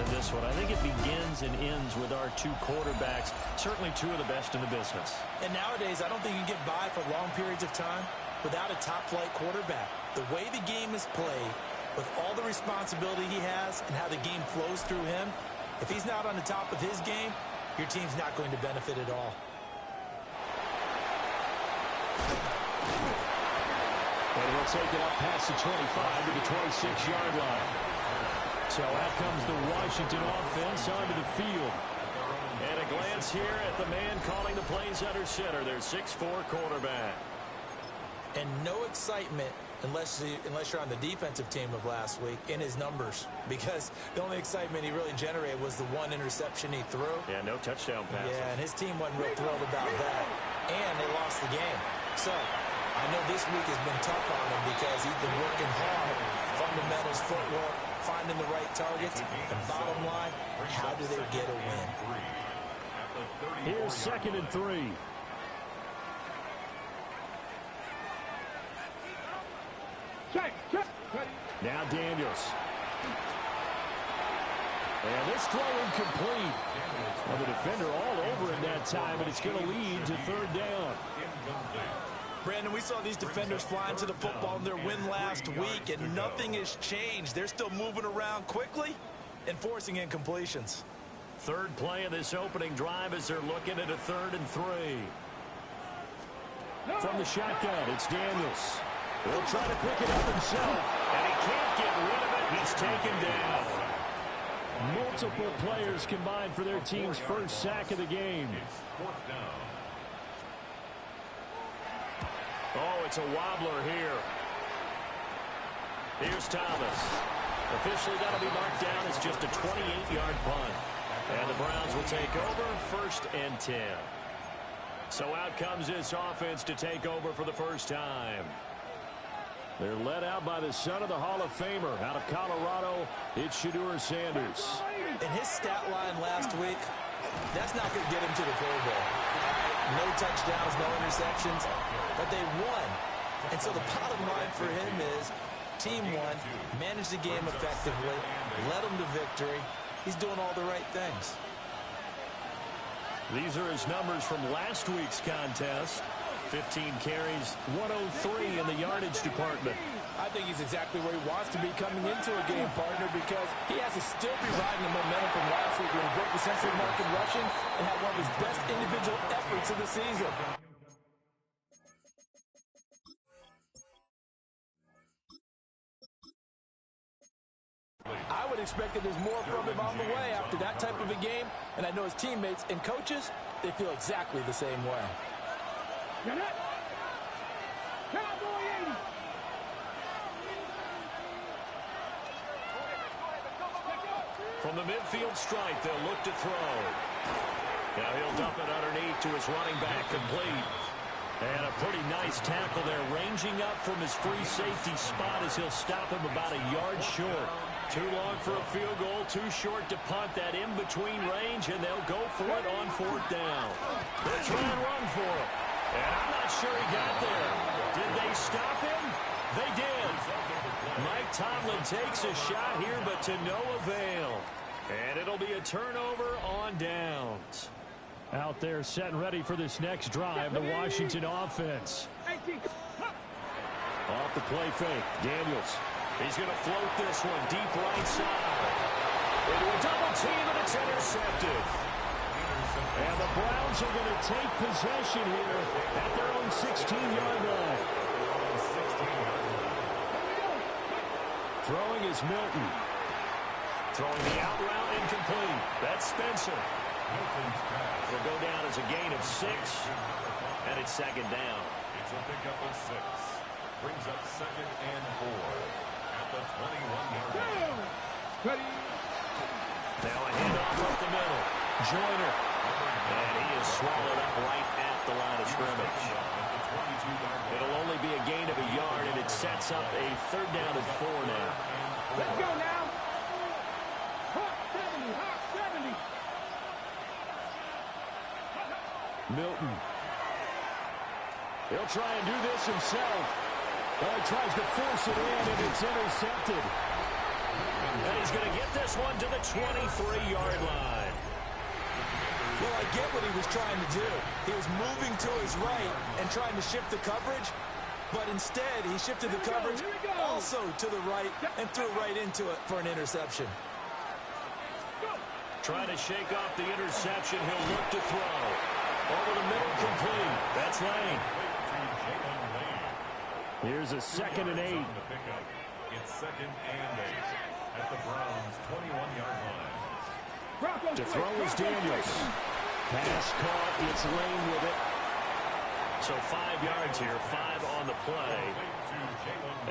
in this one. I think it begins and ends with our two quarterbacks, certainly two of the best in the business. And nowadays, I don't think you can get by for long periods of time without a top-flight quarterback. The way the game is played, with all the responsibility he has and how the game flows through him, if he's not on the top of his game, your team's not going to benefit at all. And he'll take it up past the 25 to the 26-yard line. So out comes the Washington offense onto the field. And a glance here at the man calling the plays under center, their 6'4" quarterback. And no excitement unless you're on the defensive team of last week in his numbers, because the only excitement he really generated was the one interception he threw. Yeah, no touchdown passes. Yeah, and his team wasn't real thrilled about that. And they lost the game. So I know this week has been tough on him because he's been working hard. Fundamentals, footwork, finding the right targets. And bottom line, how do they get a win? Here's 2nd and 3. Now Daniels. And this throw incomplete. Well, the defender all over it that time, but it's going to lead to 3rd down. Brandon, we saw these defenders flying to the football in their win last week, and nothing has changed. They're still moving around quickly and forcing incompletions. Third play of this opening drive as they're looking at a 3rd and 3. From the shotgun, it's Daniels. He'll try to pick it up himself, and he can't get rid of it. He's taken down. Multiple players combined for their team's first sack of the game. Oh, it's a wobbler here. Here's Thomas. Officially, that'll be marked down as just a 28-yard punt. And the Browns will take over 1st and 10. So out comes this offense to take over for the first time. They're led out by the son of the Hall of Famer out of Colorado. It's Shedeur Sanders. In his stat line last week, that's not going to get him to the Pro Bowl. No touchdowns, no interceptions, but they won. And so the bottom line for him is team won, managed the game effectively, led them to victory. He's doing all the right things. These are his numbers from last week's contest. 15 carries, 103 in the yardage department. I think he's exactly where he wants to be coming into a game, partner, because he has to still be riding the momentum from last week when he broke the century mark in rushing and had one of his best individual efforts of the season. I would expect that there's more from him on the way after that type of a game, and I know his teammates and coaches, they feel exactly the same way. From the midfield stripe, they'll look to throw. Now he'll dump it underneath to his running back, complete. And a pretty nice tackle there, ranging up from his free safety spot as he'll stop him about a yard short. Too long for a field goal, too short to punt that in-between range, and they'll go for it on 4th down. They'll try and run for it. And I'm not sure he got there. Did they stop him? They did. Mike Tomlin takes a shot here, but to no avail. And it'll be a turnover on downs. Out there set and ready for this next drive, the Washington offense. Off the play fake, Daniels. He's going to float this one deep right side. Into a double team, and it's intercepted. And the Browns are going to take possession here at their own 16-yard line. Throwing is Milton. Throwing the out route incomplete. That's Spencer. Will go down as a gain of 6, and it's 2nd down. It's a pickup of 6. Brings up 2nd and 4 at the 21-yard line. Now a handoff up the middle. Joyner. And he is swallowed up right at the line of scrimmage. It'll only be a gain of a yard, and it sets up a 3rd down and 4 now. Let's go now. Milton. He'll try and do this himself. Well, he tries to force it in, and it's intercepted. And he's going to get this one to the 23-yard line. Well, I get what he was trying to do. He was moving to his right and trying to shift the coverage, but instead he shifted the coverage also to the right and threw right into it for an interception. Trying to shake off the interception. He'll look to throw. Over the middle, complete. That's Lane. Here's a 2nd and 8. It's 2nd and 8 at the Browns' 21-yard line. To throw is Daniels. Pass caught. It's Lane with it. So 5 yards here, 5 on the play.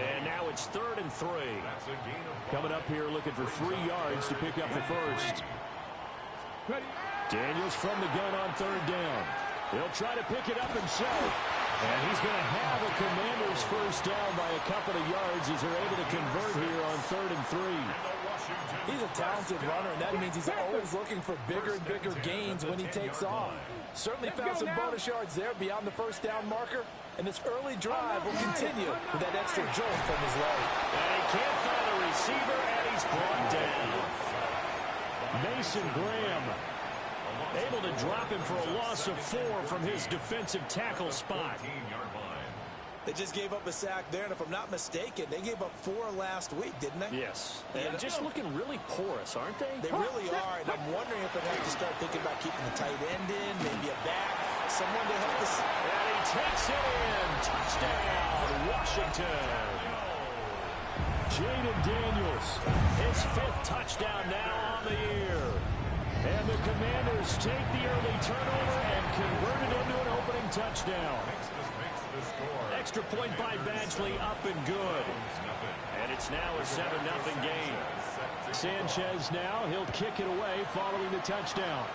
And now it's 3rd and 3. Coming up here looking for 3 yards to pick up the first. Daniels from the gun on 3rd down. He'll try to pick it up himself. And he's going to have a Commanders first down by a couple of yards as they're able to convert here on 3rd and 3. He's a talented runner, and that means he's always looking for bigger and bigger gains when he takes off. Certainly found some bonus yards there beyond the first down marker, and this early drive will continue with that extra jolt from his leg. And he can't find a receiver, and he's brought down. Mason Graham able to drop him for a loss of 4 from his defensive tackle spot. They just gave up a sack there, and if I'm not mistaken, they gave up 4 last week, didn't they? Yes. And just looking really porous, aren't they? They really are, and I'm wondering if they have to start thinking about keeping the tight end in, maybe a back, someone to help us. And he takes it in. Touchdown, Washington. Jaden Daniels, his 5th touchdown now on the year. And the Commanders take the early turnover and convert it into an opening touchdown. Extra point by Badgley, up and good. And it's now a 7-0 game. Sanchez now, he'll kick it away following the touchdown.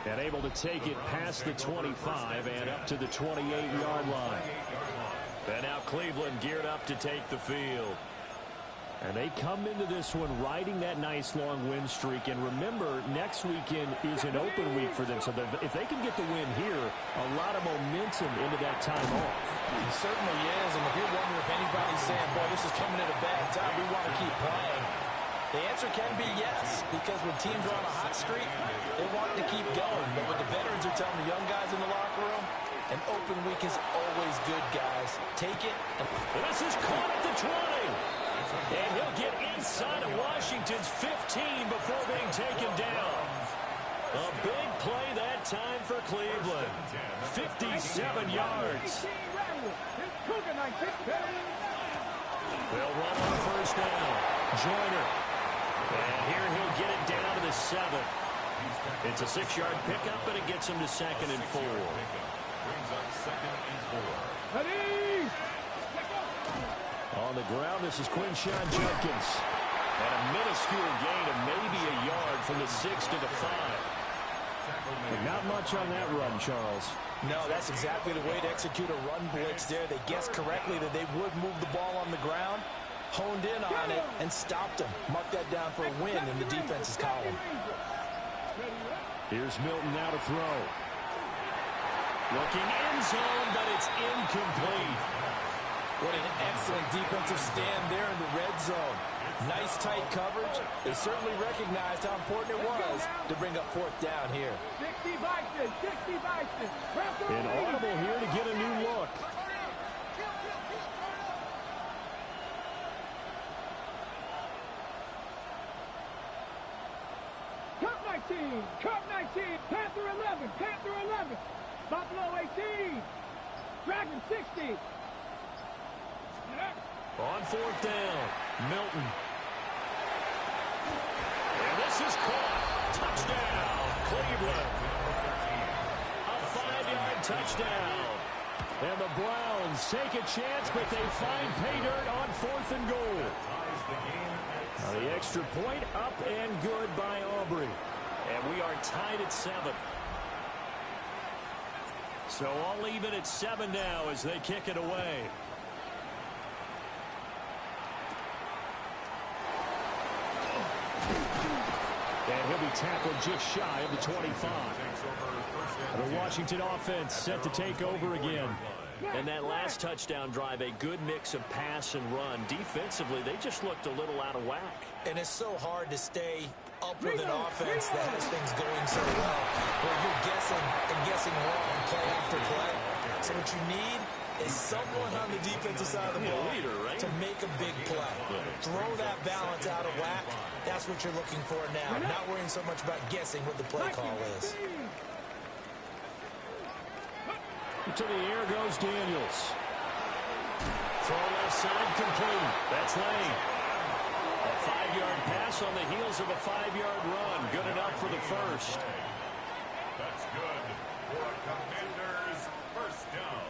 And able to take it past the 25 and up to the 28-yard line. And now Cleveland geared up to take the field. And they come into this one riding that nice long win streak. And remember, next weekend is an open week for them. So if they can get the win here, a lot of momentum into that time off. He certainly is. And if you're wondering if anybody's saying, boy, this is coming at a bad time, we want to keep playing, the answer can be yes. Because when teams are on a hot streak, they want to keep going. But what the veterans are telling the young guys in the locker room, an open week is always good, guys. Take it. And this is caught at the 20. And he'll get inside of Washington's 15 before being taken down. A big play that time for Cleveland. 57 yards. They'll run on first down. Joyner. And here he'll get it down to the 7. It's a 6-yard pickup, and it gets him to 2nd and 4. Brings up 2nd and 4. Ready? On the ground, this is Quinshawn Judkins. And a minuscule gain of maybe a yard from the 6 to the 5. But not much on that run, Charles. No, that's exactly the way to execute a run blitz there. They guessed correctly that they would move the ball on the ground, honed in on it, and stopped them. Mark that down for a win in the defense's column. Here's Milton now to throw. Looking end zone, but it's incomplete. What an excellent defensive stand there in the red zone. Nice tight coverage. They certainly recognized how important it was to bring up 4th down here. Inaudible here to get a new look. Cup 19, Panther 11, Panther 11, Buffalo 18, Dragon 60. On 4th down, Milton. And this is caught. Touchdown, Cleveland. A 5-yard touchdown. And the Browns take a chance, but they find pay dirt on 4th and goal. Now the extra point up and good by Aubrey. And we are tied at 7. So all even at 7 now as they kick it away. And he'll be tackled just shy of the 25. The Washington offense set to take over again. And that last touchdown drive, a good mix of pass and run. Defensively, they just looked a little out of whack. And it's so hard to stay up with an offense that has things going so well, where you're guessing and guessing wrong play after play. So what you need is someone on the defensive side of the ball to make a big play. Throw that balance out of whack. That's what you're looking for now. Not worrying so much about guessing what the play call is. To the air goes Daniels. Throw left side complete. That's Lane. A 5-yard pass on the heels of a 5-yard run. Good enough for the first. That's good for a Commanders first down.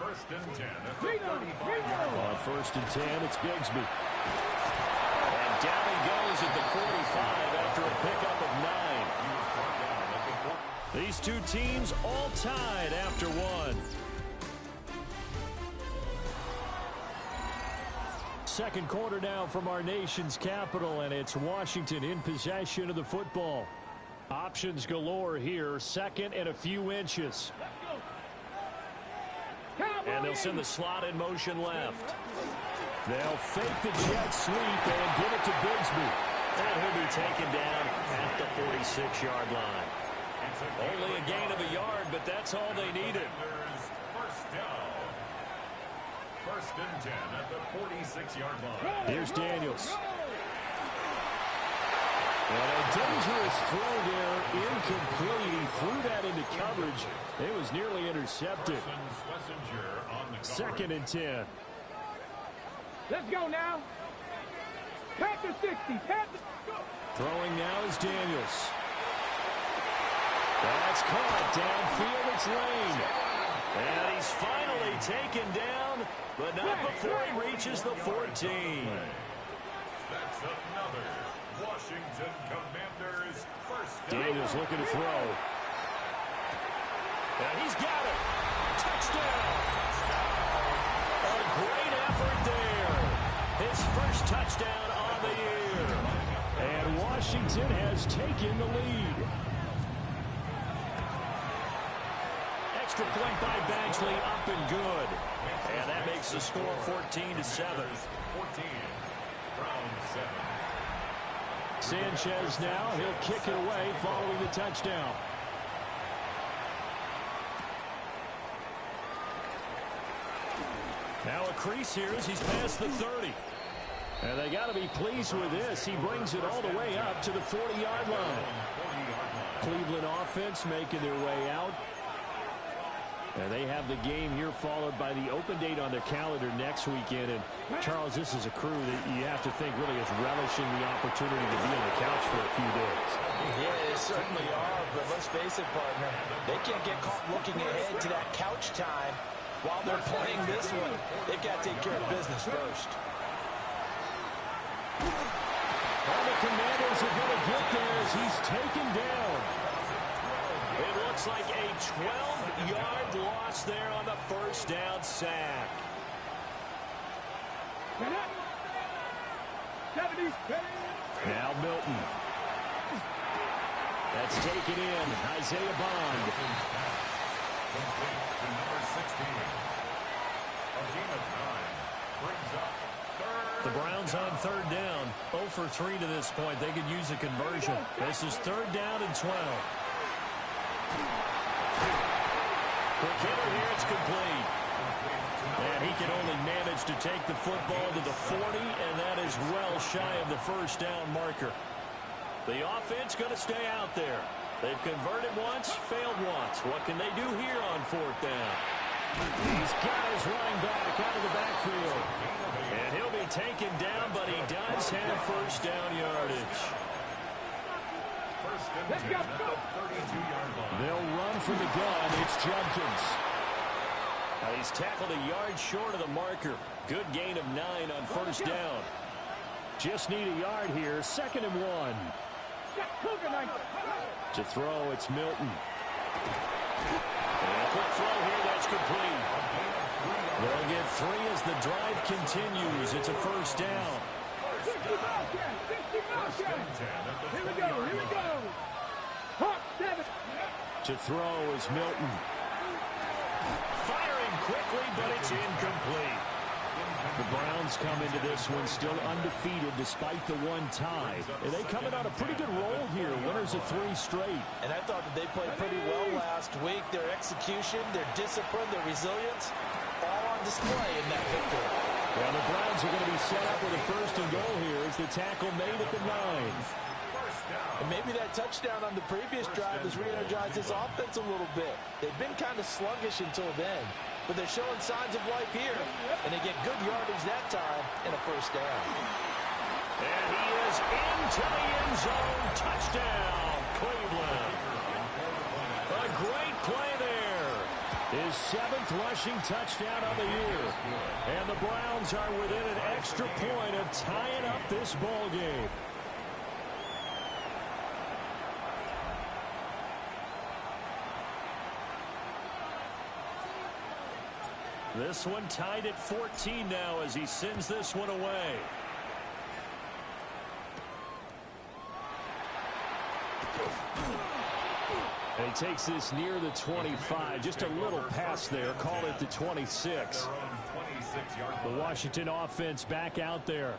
First and 10 at the 35-yard line. On first and 10, it's Bigsby. And down he goes at the 45 after a pickup of 9. These two teams all tied after one. Second quarter now from our nation's capital, and it's Washington in possession of the football. Options galore here, second and a few inches. And they'll send the slot in motion left. They'll fake the jet sweep and give it to Bigsby. And he'll be taken down at the 46-yard line. Only a gain of a yard, but that's all they needed. First down. First and 10 at the 46-yard line. Here's Daniels. And a dangerous throw there, incomplete. He threw that into coverage. It was nearly intercepted. Second and 10. Let's go now. Panther 60. Panther. Throwing now is Daniels. That's caught downfield. It's Lane. And he's finally taken down, but not before he reaches the 14. That's another Washington Commanders first down. Daniels looking to throw. And he's got it. Touchdown. A great effort there. His first touchdown on the year. And Washington has taken the lead. Extra point by Badgley, up and good. And that makes the score 14-7. 14. Browns 7. Sanchez now, he'll kick it away following the touchdown. Now a crease here as he's past the 30. And they got to be pleased with this. He brings it all the way up to the 40-yard line. Cleveland offense making their way out. And they have the game here followed by the open date on their calendar next weekend. And, Charles, this is a crew that you have to think really is relishing the opportunity to be on the couch for a few days. Yeah, they certainly are, but let's face it, partner. They can't get caught looking ahead to that couch time while they're playing this one. They've got to take care of business first. Well, the Commanders are going to get there as he's taken down. It looks like a 12-yard loss there on the first down sack. Now Milton. That's taken in. Isaiah Bond. Complete to number 16. A gain of 9 brings up third. The Browns on third down. 0 for 3 to this point. They could use a conversion. This is third down and 12. Quick hitter here, it's complete. And he can only manage to take the football to the 40, and that is well shy of the first down marker. The offense going to stay out there. They've converted once, failed once. What can they do here on fourth down? He's got his running back out of the backfield. And he'll be taken down, but he does have first down yardage. First and 10 at the 32-yard line. They'll run from the gun. It's Judkins. Now he's tackled a yard short of the marker. Good gain of 9 on first down. Just need a yard here. Second and 1. To throw, it's Milton. And a quick throw here, that's complete. They'll get 3 as the drive continues. It's a first down. Here we go. To throw is Milton. quickly, but it's incomplete. The Browns come into this one still undefeated despite the one tie. And they coming on a pretty good roll here. Winners of 3 straight. And I thought that they played pretty well last week. Their execution, their discipline, their resilience, all on display in that victory. Well, the Browns are going to be set up with a 1st and goal here as the tackle made at the 9. And maybe that touchdown on the previous drive has re-energized this offense a little bit. They've been kind of sluggish until then, but they're showing signs of life here, and they get good yardage that time and a 1st down. And he is into the end zone. Touchdown, Cleveland. A great play there. His 7th rushing touchdown of the year. And the Browns are within an extra point of tying up this ball game. This one tied at 14 now as he sends this one away. And he takes this near the 25. Just a little pass there. Call it the 26. The Washington offense back out there.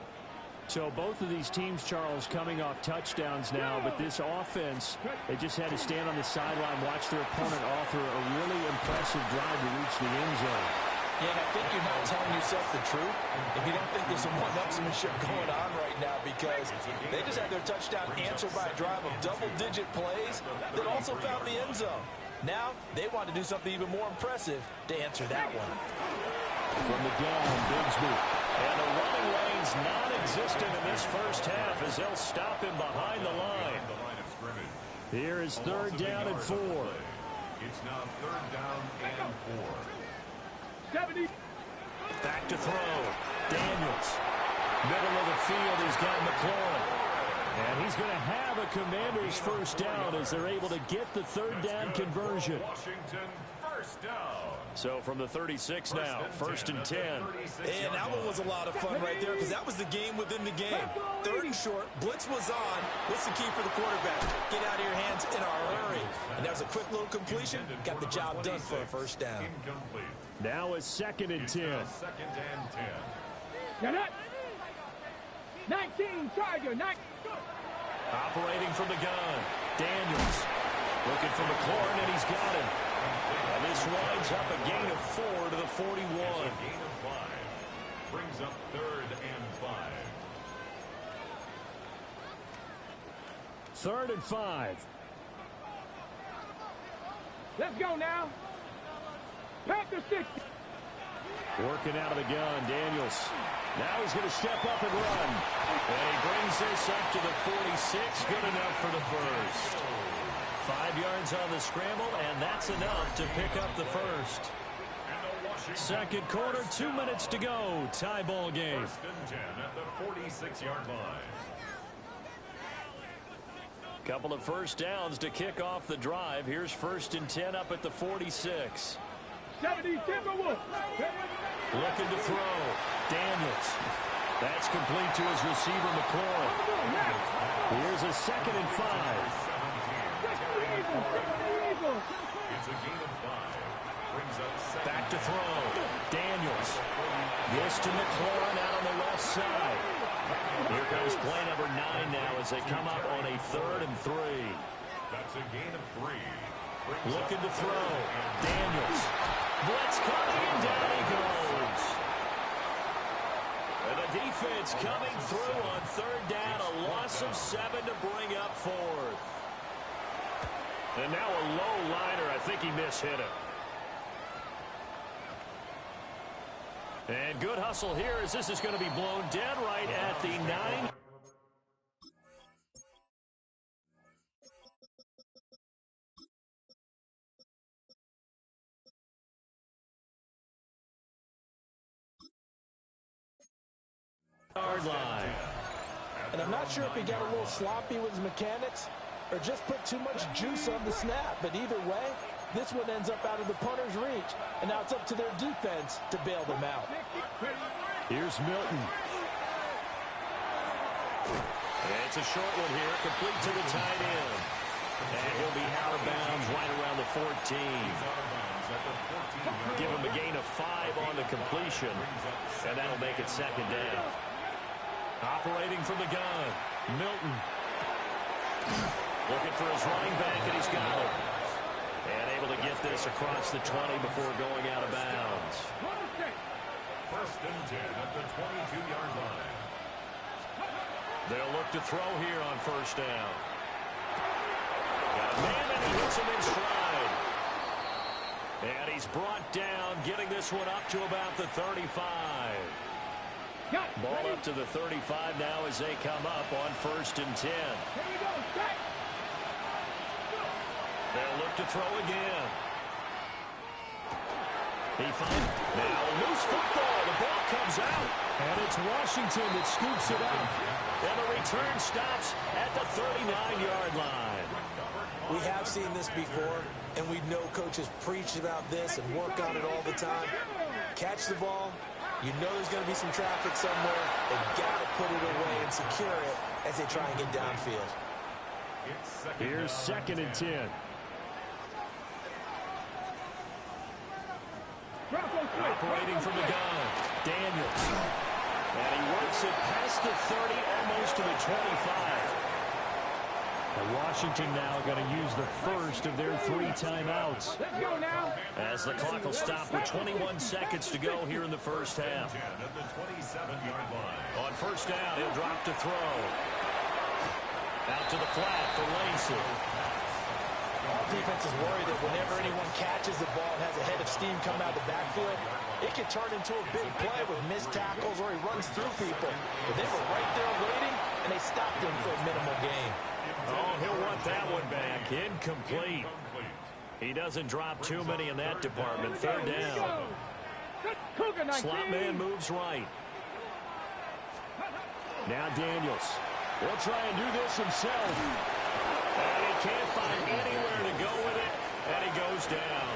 So both of these teams, Charles, coming off touchdowns now, but this offense, they just had to stand on the sideline, watch their opponent offer a really impressive drive to reach the end zone. Yeah, and I think you're not telling yourself the truth if you don't think there's some one-upsmanship going on right now, because they just had their touchdown answered by a drive of double-digit plays that also found the end zone. Now they want to do something even more impressive to answer that one. From the gun, Bigsby. And the running lane's non-existent in this first half as they'll stop him behind the line. Here is 3rd down and 4. It's now 3rd down and 4. 70. Back to throw. Daniels. Middle of the field, he's got McLaurin. And he's going to have a Commanders 1st down as they're able to get the 3rd down conversion. Washington 1st down. So from the 36 now, 1st and 10. And that one was a lot of fun right there because that was the game within the game. 3rd and short, blitz was on. What's the key for the quarterback? Get out of your hands in a hurry. And that was a quick little completion. Got the job done for a 1st down. Incomplete. Now a 2nd and 10. 2nd and 10. Get it. 19, Tiger, 19. Operating from the gun. Daniels. Looking for McLaurin, and he's got him. And this winds up a gain of 4 to the 41. Gain of 5. Brings up 3rd and 5. 3rd and 5. Let's go now. Panther 60. Working out of the gun, Daniels. Now he's going to step up and run. And he brings this up to the 46. Good enough for the 1st. 5 yards on the scramble, and that's enough to pick up the 1st. 2nd quarter, 2 minutes to go. Tie ball game. 1st and 10 at the 46-yard line. Couple of 1st downs to kick off the drive. Here's 1st and 10 up at the 46. 70, Timberwolves. Looking to throw. Daniels. That's complete to his receiver, McLaurin. Here's a 2nd and 5. It's a gain of 5. Brings up 2nd. Back to throw. Daniels. This to McLaurin out on the left side. Here comes play number 9 now as they come up on a 3rd and 3. That's a gain of 3. Looking to throw. Daniels. Blitz coming, and down he goes. And the defense coming through on 3rd down. A loss of 7 to bring up 4th. And now a low liner. I think he mishit it. And good hustle here as this is going to be blown dead right at the 9. Yard line. And I'm not sure if he got a little sloppy with his mechanics or just put too much juice on the snap. But either way, this one ends up out of the punter's reach. And now it's up to their defense to bail them out. Here's Milton. And it's a short one here, complete to the tight end. And he'll be out of bounds right around the 14. Give him a gain of 5 on the completion, and that'll make it second down. Operating from the gun, Milton. Looking for his running back, and he's got him. And able to get this across the 20 before going out of bounds. First and 10 at the 22-yard line. They'll look to throw here on first down. Got a man, and he hits him in stride. And he's brought down, getting this one up to about the 35. Ball up to the 35 now as they come up on first and 10. They'll look to throw again. He finds now a loose football. The ball comes out. And it's Washington that scoops it up. And the return stops at the 39-yard line. We have seen this before, and we know coaches preach about this and work on it all the time. Catch the ball. You know there's going to be some traffic somewhere. They've got to put it away and secure it as they try and get downfield. Here's second and 10. Operating from the gun, Daniels. And he works it past the 30, almost to the 25. And Washington now going to use the first of their 3 timeouts. Let's go now. As the clock will stop with 21 seconds to go here in the first half. On first down, he'll drop to throw. Out to the flat for Lacey. Defense is worried that whenever anyone catches the ball and has a head of steam coming out of the backfield, it can turn into a big play with missed tackles or he runs through people. But they were right there waiting, and they stopped him for a minimal gain. Oh, he'll want that one back. Incomplete. He doesn't drop too many in that department. Third down. Slot man moves right. Now Daniels. He'll try and do this himself. And he can't find anywhere to go with it. And he goes down.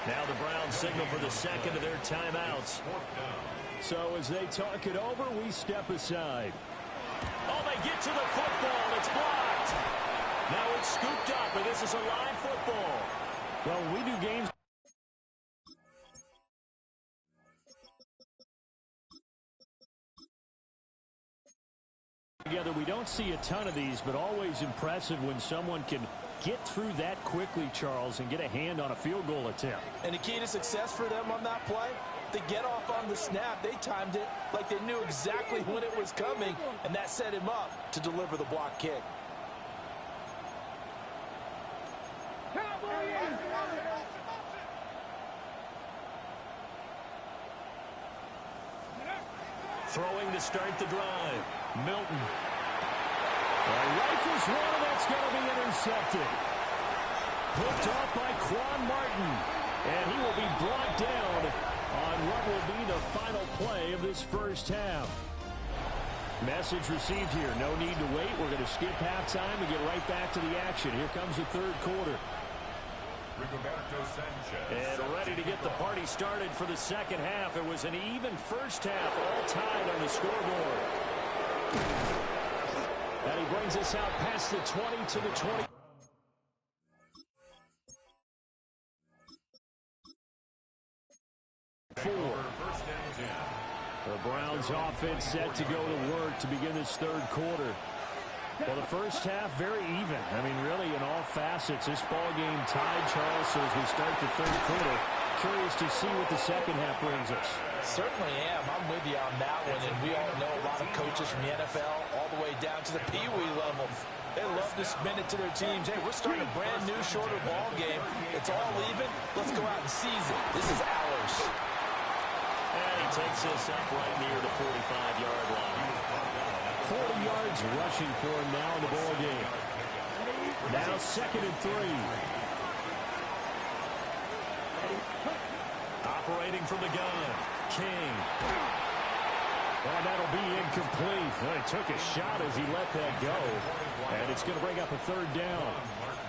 Now the Browns signal for the second of their timeouts. So as they talk it over, we step aside. Oh, they get to the football. It's blocked. Now it's scooped up, and this is a live football. Well, we do games together. We don't see a ton of these, but always impressive when someone can get through that quickly, Charles, and get a hand on a field goal attempt. And the key to success for them on that play, they get off on the snap. They timed it like they knew exactly when it was coming, and that set him up to deliver the block kick. Throwing to start the drive. Milton. Rifles one, and that's going to be intercepted. Picked off by Quan Martin. And he will be brought down on what will be the final play of this first half. Message received here. No need to wait. We're going to skip halftime and get right back to the action. Here comes the third quarter. And ready to get the party started for the second half. It was an even first half, all tied on the scoreboard. And he brings us out past the 20 to the 20. The Browns offense set to go to work to begin this third quarter. Well, the first half, very even. I mean, really, in all facets, this ball game tied, Charles. So as we start the third quarter, curious to see what the second half brings us. Certainly am. I'm with you on that one. And we all know a lot of coaches from the NFL all the way down to the Pee Wee level. They love to spin it to their teams. Hey, we're starting a brand new, shorter ball game. It's all even. Let's go out and seize it. This is ours. And he takes this up right near the 45-yard line. 40 yards rushing for him now in the ball game. Now second and 3. Operating from the gun. King. And that'll be incomplete. Well, he took a shot as he let that go. And it's going to bring up a third down.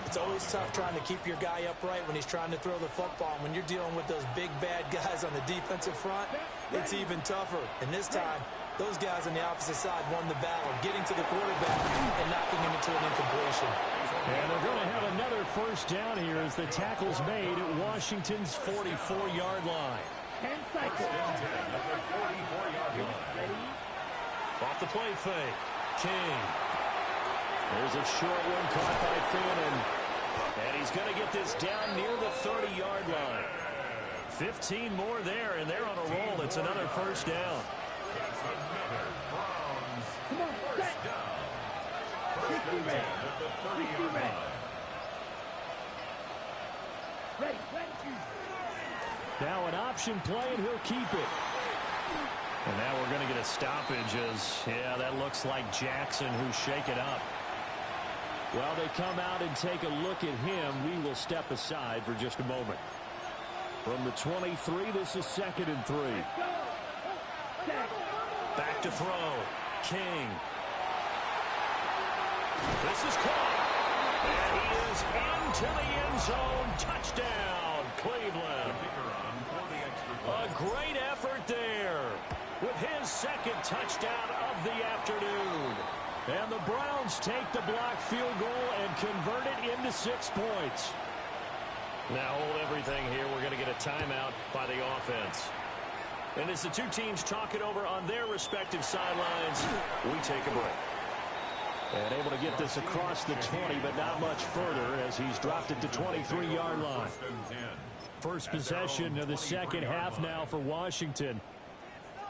It's always tough trying to keep your guy upright when he's trying to throw the football. When you're dealing with those big, bad guys on the defensive front, it's even tougher. And this time, those guys on the opposite side won the battle, getting to the quarterback and knocking him into an incompletion. And they're going to have another first down here as the tackle's made at Washington's 44-yard line. 10 seconds. Off the play fake. King. There's a short one caught by Fannin. And he's going to get this down near the 30-yard line. 15 more there, and they're on a roll. It's another first down. It's another Browns Come on, first down. First and 10 at the 30-yard line. Ready. Now an option play, and he'll keep it. And now we're going to get a stoppage as, yeah, that looks like Jackson who's shaken up. Well, they come out and take a look at him. We will step aside for just a moment. From the 23, this is 2nd and 3. Back to throw. King. This is caught. And he is into the end zone. Touchdown, Cleveland. A great effort there with his 2nd touchdown of the afternoon. And the Browns take the blocked field goal and convert it into 6 points. Now hold everything here. We're going to get a timeout by the offense. And as the two teams talk it over on their respective sidelines, we take a break. And able to get this across the 20, but not much further as he's dropped it to 23-yard line. First possession of the second half now for Washington.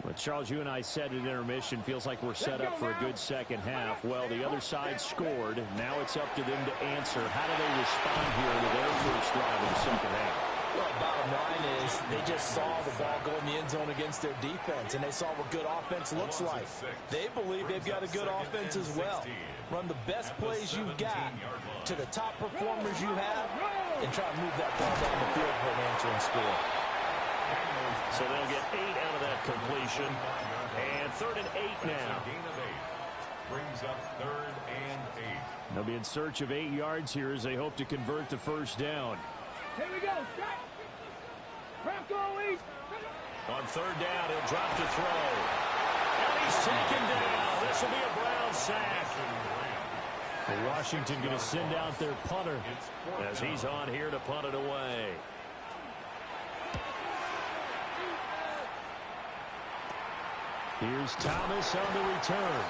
Well, Charles, you and I said at intermission, feels like we're set up for a good second half. Well, the other side scored. Now it's up to them to answer. How do they respond here to their first drive in the second half? Well, bottom line is they just saw the ball go in the end zone against their defense, and they saw what good offense looks like. They believe they've got a good offense as well. Run the best plays you've got to the top performers you have, and try to move that ball down the field for an answering score. So they'll get 8 out of that completion. And 3rd and 8 now. Brings up 3rd and 8. They'll be in search of 8 yards here as they hope to convert the first down. Here we go. Strike. Bronco East. On 3rd down, he'll drop to throw. And he's taken down. This will be a Brown sack. Washington going to send out their punter as he's on here to punt it away. Here's Thomas on the return.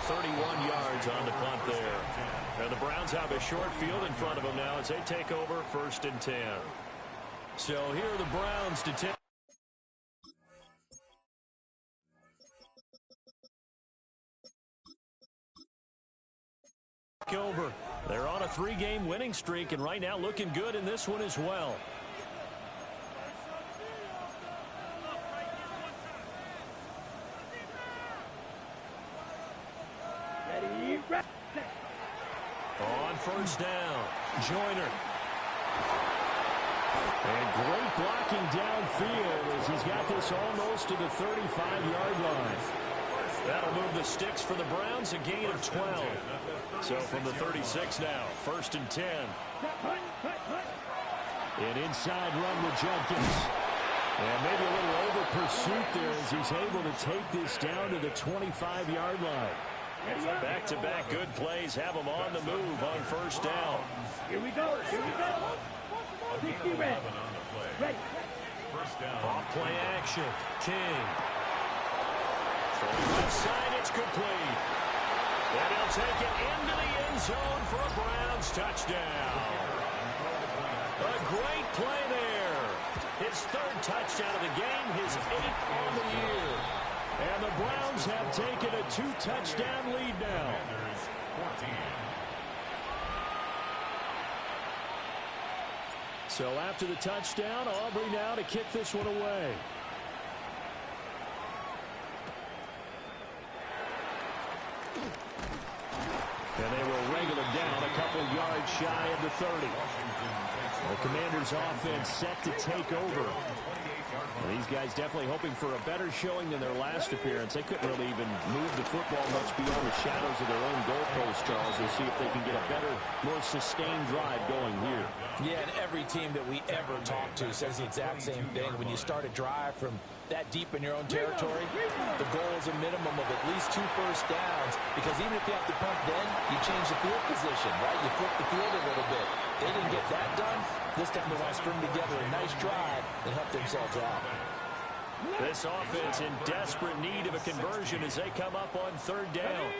31 yards on the punt there. And the Browns have a short field in front of them now as they take over 1st and 10. So here are the Browns to take over. They're on a 3-game winning streak and right now looking good in this one as well. On 1st down, Joyner. And great blocking downfield as he's got this almost to the 35-yard line. That'll move the sticks for the Browns, a gain of 12. So from the 36 now, 1st and 10. An inside run with Jenkins. And maybe a little over pursuit there as he's able to take this down to the 25-yard line. Back-to-back good plays have them on the move on 1st down. Here we go. 60 red. Ready. Off play action. King. From the left side, it's complete. And he'll take it into the end zone for a Browns touchdown. A great play there. His 3rd touchdown of the game, his 8th on the year. And the Browns have taken a 2-touchdown lead now. So after the touchdown, Aubrey now to kick this one away. And they will wrangle him down a couple yards shy of the 30. The Commanders' offense set to take over. And these guys definitely hoping for a better showing than their last appearance. They couldn't really even move the football much beyond the shadows of their own goalpost, Charles. They'll see if they can get a better, more sustained drive going here. Yeah, and every team that we ever talk to says the exact same thing. When you start a drive from that deep in your own territory, the goal is a minimum of at least 2 first downs, because even if you have to punt then, you change the field position, right? You flip the field a little bit. They didn't get that done. This time they want to string together a nice drive and help themselves out. This offense in desperate need of a conversion as they come up on 3rd down.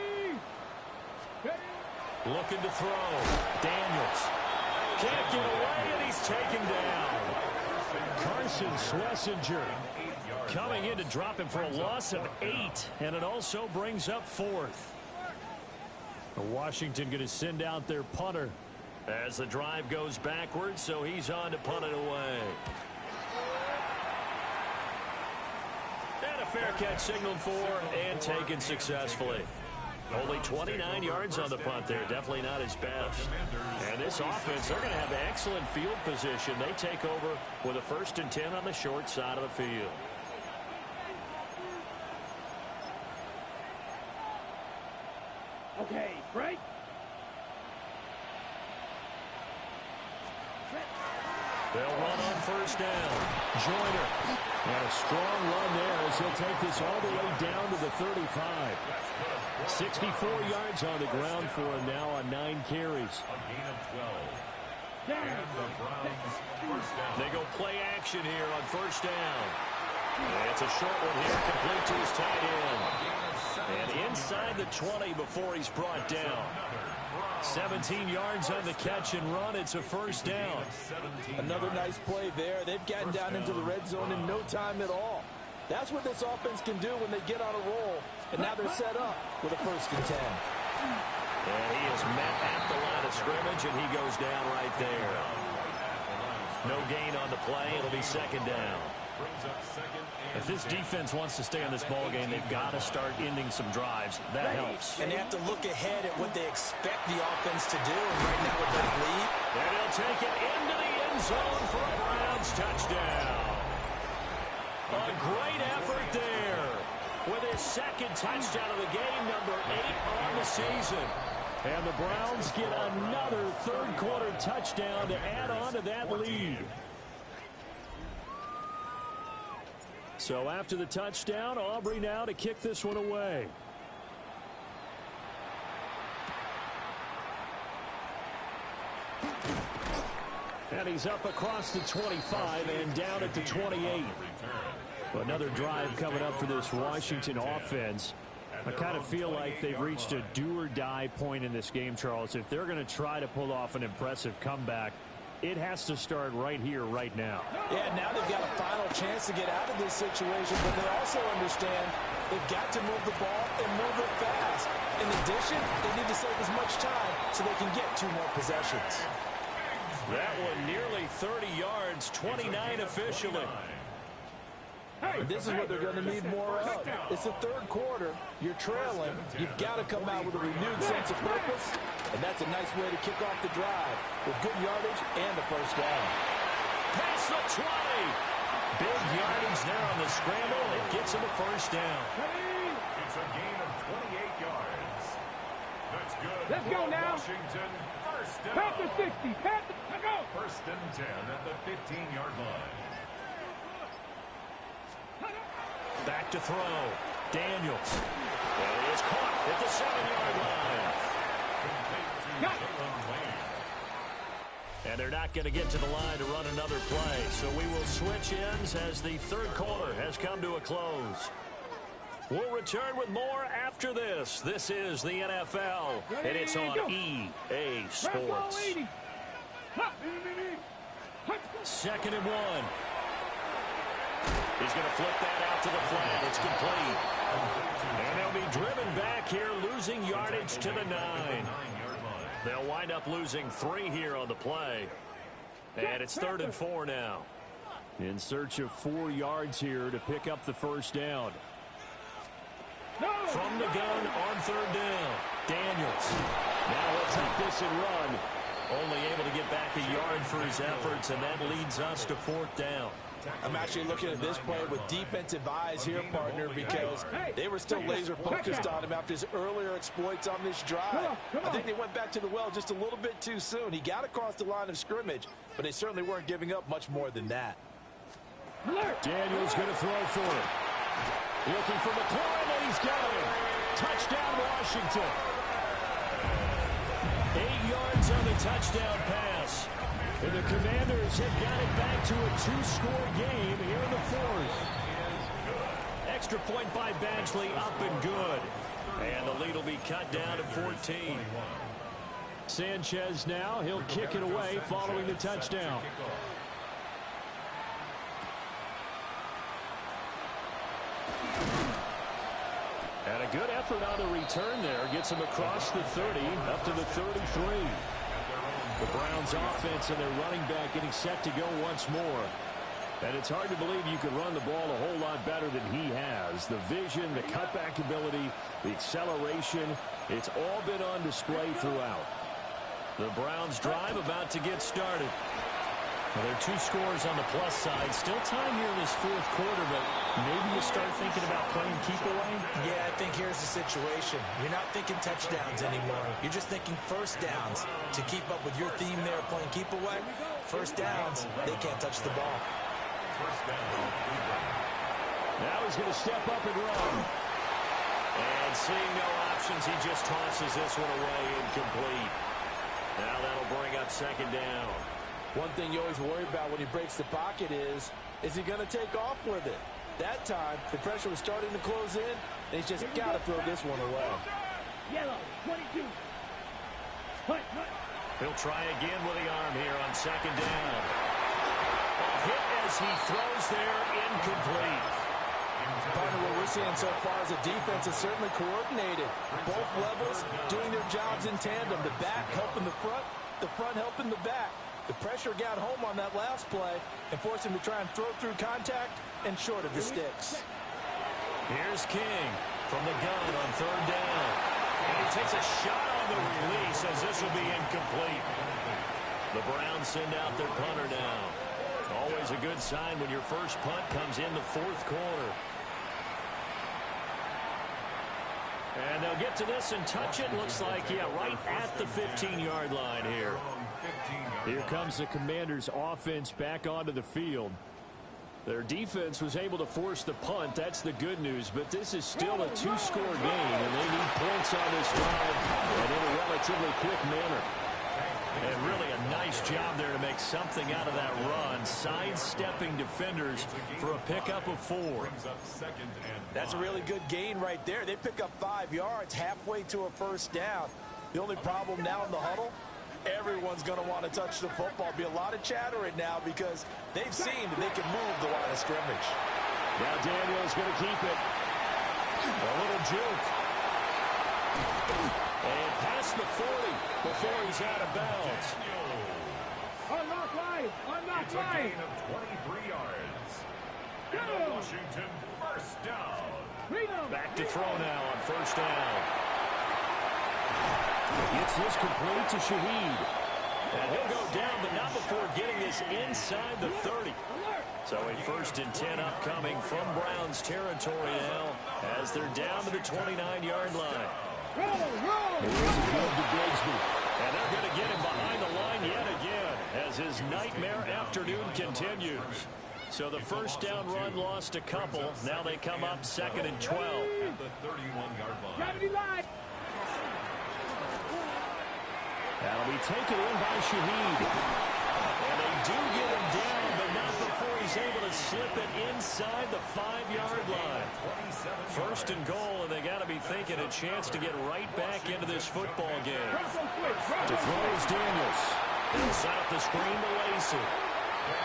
Looking to throw. Daniels. Can't get away, and he's taken down. Carson Schlesinger coming in to drop him for a loss of 8, and it also brings up 4th. Washington going to send out their punter as the drive goes backwards, so he's on to punt it away. And a fair catch signaled for and taken successfully. Only 29 yards on the punt there. Definitely not his best. And this offense, they're going to have excellent field position. They take over with a 1st and 10 on the short side of the field. Okay, break. They'll run on 1st down. Joyner. And a strong run there as he'll take this all the way down to the 35. 64 yards on the ground for him now on 9 carries. A gain of 12. And the Browns first down. They go play action here on 1st down. And it's a short one here, complete to his tight end. And inside the 20 before he's brought down. 17 yards on the catch and run. It's a 1st down. Another nice play there. They've gotten down into the red zone in no time at all. That's what this offense can do when they get on a roll. And now they're set up with a 1st and 10. And he is met at the line of scrimmage, and he goes down right there. No gain on the play. It'll be 2nd down. If this defense wants to stay in this ball game, they've got to start ending some drives. That helps. And they have to look ahead at what they expect the offense to do. And right now with that lead. And he'll take it into the end zone for a Browns touchdown. A great effort there with his 2nd touchdown of the game, number 8 on the season. And the Browns get another 3rd quarter touchdown to add on to that lead. So after the touchdown, Aubrey now to kick this one away. And he's up across the 25 and down at the 28. Another drive coming up for this Washington offense. I kind of feel like they've reached a do-or-die point in this game, Charles. If they're going to try to pull off an impressive comeback, it has to start right here, right now. Yeah, now they've got a final chance to get out of this situation, but they also understand they've got to move the ball and move it fast. In addition, they need to save as much time so they can get 2 more possessions. That one nearly 30 yards, 29 officially. And this is what they're going to need more of. It's the 3rd quarter. You're trailing. You've got to come out with a renewed sense of purpose. And that's a nice way to kick off the drive with good yardage and the 1st down. Past the 20. Big yardage there on the scramble. It gets him a 1st down. It's a gain of 28 yards. That's good. Let's go now. Washington, 1st down. Pat the 60. Pat the, let's go. 1st and 10 at the 15-yard line. Back to throw. Daniels. And he is caught at the 7-yard line. And they're not going to get to the line to run another play. So we will switch ends as the 3rd quarter has come to a close. We'll return with more after this. This is the NFL, and it's on EA Sports. 2nd and 1. He's going to flip that out to the flat. It's complete. And they'll be driven back here, losing yardage to the 9. They'll wind up losing 3 here on the play. And it's 3rd and 4 now. In search of 4 yards here to pick up the 1st down. From the gun on 3rd down. Daniels. Now he'll take this and run. Only able to get back a yard for his efforts, and that leads us to 4th down. I'm actually looking at this play with defensive eyes here, partner, because they were still laser focused on him after his earlier exploits on this drive. I think they went back to the well just a little bit too soon. He got across the line of scrimmage, but they certainly weren't giving up much more than that. Daniels going to throw for it. Looking for McLaurin, and he's got it. Touchdown, Washington. 8 yards on the touchdown pass. And the Commanders have got it back to a 2-score game here in the fourth. Extra point by Badgley, up and good. And the lead will be cut down to 14. Sanchez now, he'll kick it away following the touchdown. And a good effort on the return there. Gets him across the 30, up to the 33. The Browns offense and their running back getting set to go once more. And it's hard to believe you could run the ball a whole lot better than he has. The vision, the cutback ability, the acceleration, it's all been on display throughout. The Browns drive about to get started. Well, there are 2 scores on the plus side. Still time here in this fourth quarter, but maybe you start thinking about playing keep away? Yeah, I think here's the situation. You're not thinking touchdowns anymore. You're just thinking first downs. To keep up with your theme there, playing keep away, first downs, they can't touch the ball. Now he's going to step up and run. And seeing no options, he just tosses this one away incomplete. Now that'll bring up second down. One thing you always worry about when he breaks the pocket is he going to take off with it? That time, the pressure was starting to close in, and he's just got to throw this one away. Yellow, 22. He'll try again with the arm here on second down. A hit as he throws there, incomplete. Partner, what we're seeing so far is the defense is certainly coordinated. Both levels doing their jobs in tandem. The back helping the front helping the back. The pressure got home on that last play and forced him to try and throw through contact and short of the sticks. Here's King from the gun on third down. And he takes a shot on the release as this will be incomplete. The Browns send out their punter now. Always a good sign when your first punt comes in the fourth quarter. And they'll get to this and touch it. Looks like, yeah, right at the 15-yard line here. Here comes the Commanders' offense back onto the field. Their defense was able to force the punt. That's the good news. But this is still a 2-score game, and they need points on this drive and in a relatively quick manner. And really a nice job there to make something out of that run, sidestepping defenders for a pickup of 4. That's a really good gain right there. They pick up 5 yards halfway to a first down. The only problem now in the huddle, everyone's going to want to touch the football. Be a lot of chatter right now because they've seen that they can move the line of scrimmage. Now Daniels going to keep it. A little juke. And past the 40 before he's out of bounds. Unlock line. Unlock line. Gain of 23 yards. And the Washington first down. Back to throw now on first down. Gets this complete to Shaheed. And he'll go down, but not before getting this inside the 30. So a 1st and 10 upcoming from Browns territory now as they're down to the 29-yard line. Roll. Here's a good to Bigsby. And they're going to get him behind the line yet again as his nightmare afternoon continues. So the first down run lost a couple. Now they come up 2nd and 12. At the 31-yard line. Gravity line. That'll be taken in by Shaheed. And they do get him down, but not before he's able to slip it inside the 5-yard line. 1st and goal, and they got to be thinking a chance to get right back into this football game. To throw is Daniels. He'll set up the screen to Lacey.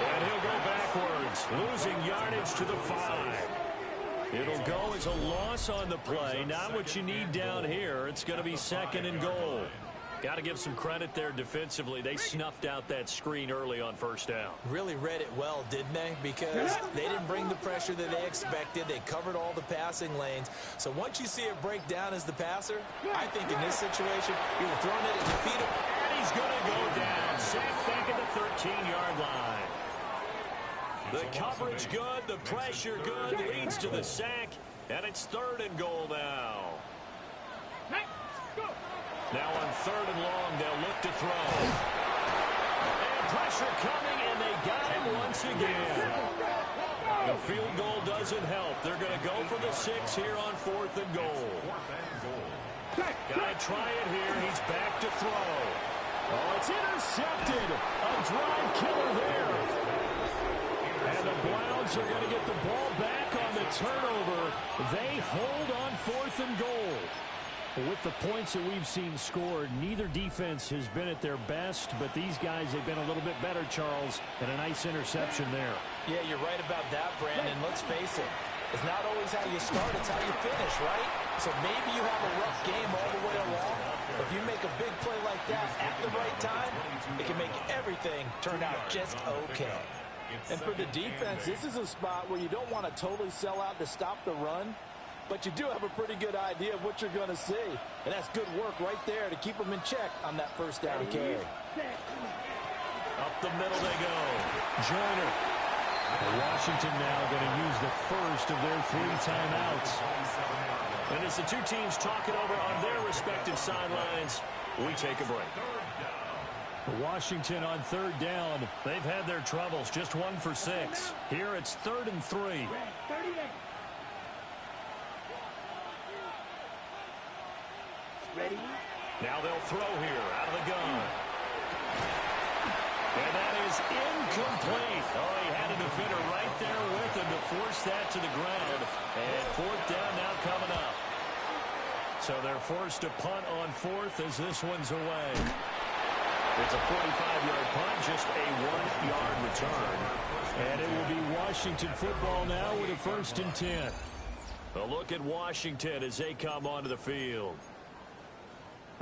And he'll go backwards, losing yardage to the 5. It'll go as a loss on the play. Not what you need down here. It's going to be 2nd and goal. Got to give some credit there defensively. They snuffed out that screen early on first down. Really read it well, didn't they? Because they didn't bring the pressure that they expected. They covered all the passing lanes. So once you see it break down as the passer, I think in this situation, you're throwing it at your feet. And he's going to go down. Sacked back at the 13-yard line. The coverage good, the pressure good, leads to the sack, and it's 3rd and goal now. Now on 3rd and long, they'll look to throw. And pressure coming, and they got him once again. The field goal doesn't help. They're going to go for the 6 here on 4th and goal. Got to try it here. He's back to throw. Oh, it's intercepted. A drive killer there. And the Browns are going to get the ball back on the turnover. They hold on 4th and goal. With the points that we've seen scored, neither defense has been at their best, but these guys have been a little bit better, Charles, and a nice interception there. Yeah, you're right about that, Brandon. Let's face it. It's not always how you start, it's how you finish, right? So maybe you have a rough game all the way along. If you make a big play like that at the right time, it can make everything turn out just okay. And for the defense, this is a spot where you don't want to totally sell out to stop the run, but you do have a pretty good idea of what you're going to see. And that's good work right there to keep them in check on that first down carry. Up the middle they go. Joyner. Washington now going to use the first of their 3 timeouts. And as the two teams talk it over on their respective sidelines, we take a break. Washington on 3rd down. They've had their troubles, just 1 for 6. Here it's 3rd and 3. Ready? Now they'll throw here out of the gun. And that is incomplete. Oh, he had a defender right there with him to force that to the ground. And 4th down now coming up. So they're forced to punt on 4th as this one's away. It's a 45-yard punt, just a 1-yard return. And it will be Washington football now with a 1st and 10. A look at Washington as they come onto the field.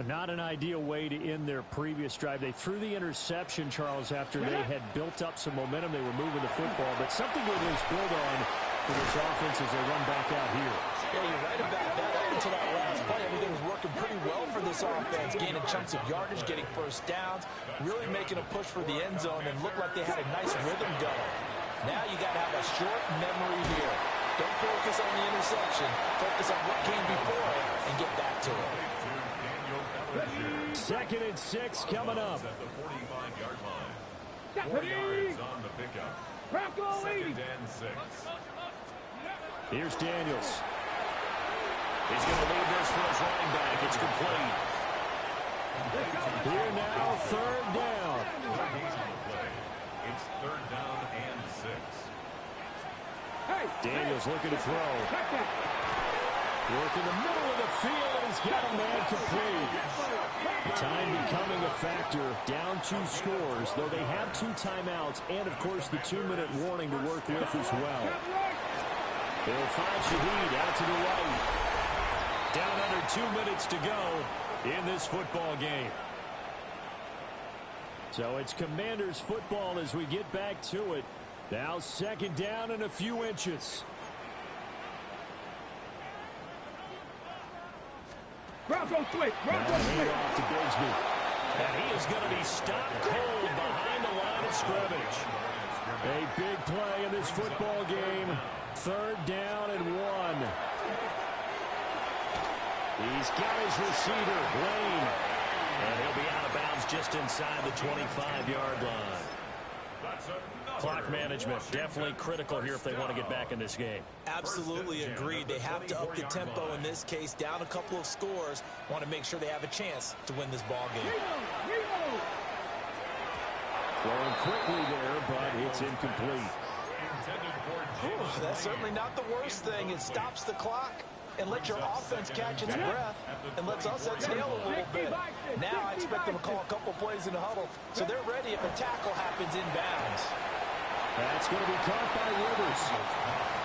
Not an ideal way to end their previous drive. They threw the interception, Charles, after they had built up some momentum. They were moving the football, but something to at least build on for this offense as they run back out here. Yeah, you're right about that. Up until that last play, everything was working pretty well for this offense, gaining chunks of yardage, getting first downs, really making a push for the end zone, and looked like they had a nice rhythm going. Now you got to have a short memory here. Don't focus on the interception. Focus on what came before it and get back to it. 2nd and 6 coming up. At the 45-yard line. 4 yards on the pickup. 2nd and 6. Here's Daniels. He's going to leave this for his running back. It's complete. Here now, 3rd down. It's 3rd down and 6. Daniels looking to throw. Work in the middle of the field, and he's got a man complete. Time becoming a factor. Down 2 scores, though they have 2 timeouts and, of course, the 2-minute warning to work with as well. They'll find Shaheed out to the right. Down under 2 minutes to go in this football game. So it's Commanders football as we get back to it. Now 2nd down and a few inches. Bronco switch. Bronco switch. Off to Bigsby. And he is going to be stopped cold behind the line of scrimmage. A big play in this football game. 3rd down and 1. He's got his receiver, Blaine. And he'll be out of bounds just inside the 25-yard line. Clock management, definitely critical here if they want to get back in this game. Absolutely agreed. They have to up the tempo in this case, down a couple of scores. Want to make sure they have a chance to win this ball game. Throwing quickly there, but it's incomplete. Whew, that's certainly not the worst thing. It stops the clock and lets your offense catch its breath and lets us exhale a little bit. Now I expect them to call a couple plays in the huddle so they're ready if a tackle happens inbounds. That's going to be caught by Rivers.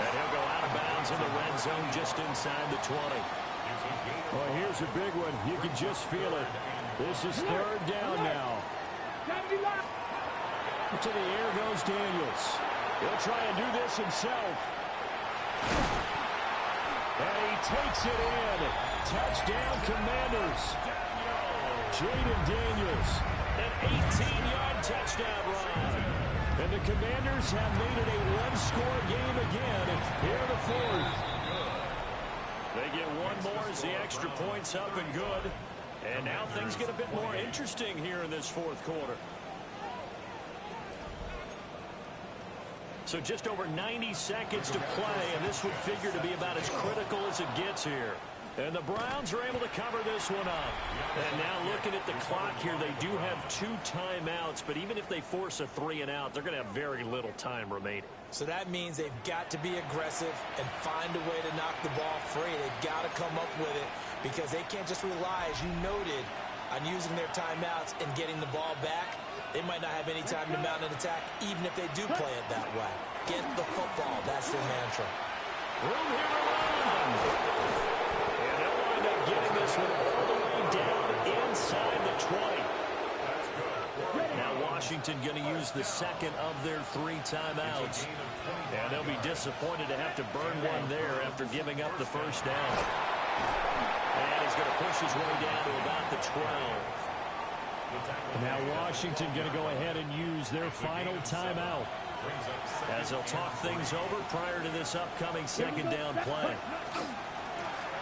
And he'll go out of bounds in the red zone just inside the 20. Well, here's a big one. You can just feel it. This is 3rd down now. To the air goes Daniels. He'll try and do this himself. And he takes it in. Touchdown, Commanders. Jaden Daniels, an 18-yard touchdown run. And the Commanders have made it a one-score game again here in the 4th. They get one more as the extra point's up and good. And now things get a bit more interesting here in this 4th quarter. So just over 90 seconds to play, and this would figure to be about as critical as it gets here. And the Browns are able to cover this one up. And now looking at the clock here, they do have 2 timeouts, but even if they force a 3 and out, they're going to have very little time remaining. So that means they've got to be aggressive and find a way to knock the ball free. They've got to come up with it because they can't just rely, as you noted, on using their timeouts and getting the ball back. They might not have any time to mount an attack, even if they do play it that way. Get the football. That's their mantra. Room here to run. And they'll wind up getting this one all the way down inside the 20. Now Washington going to use the second of their 3 timeouts. And they'll be disappointed to have to burn one there after giving up the first down. And he's going to push his way down to about the 12. Now Washington going to go ahead and use their final timeout, as they'll talk things over prior to this upcoming second down play.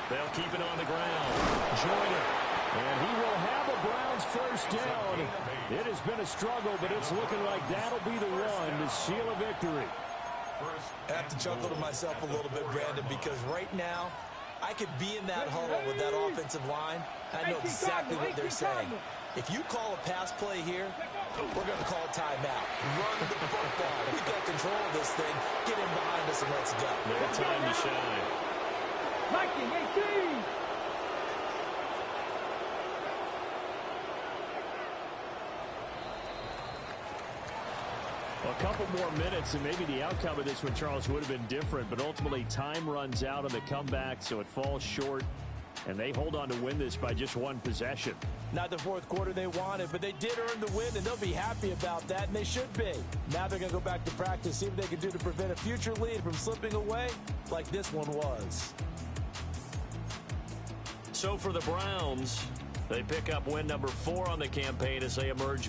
They'll keep it on the ground. Joyner. and he will have a Browns first down. It has been a struggle, but it's looking like that'll be the one to seal a victory. I have to chuckle to myself a little bit, Brandon, because right now I could be in that huddle with that offensive line. I know exactly what they're saying. If you call a pass play here, we're going to call timeout. Run the football. We've got control of this thing. Get in behind us and let's go. Their time to shine. 19-18. A couple more minutes, and maybe the outcome of this one, Charles, would have been different. But ultimately, time runs out on the comeback, so it falls short. And they hold on to win this by just one possession. Not the fourth quarter they wanted, but they did earn the win, and they'll be happy about that, and they should be. Now they're going to go back to practice, see what they can do to prevent a future lead from slipping away like this one was. So for the Browns, they pick up win number 4 on the campaign as they emerge victorious.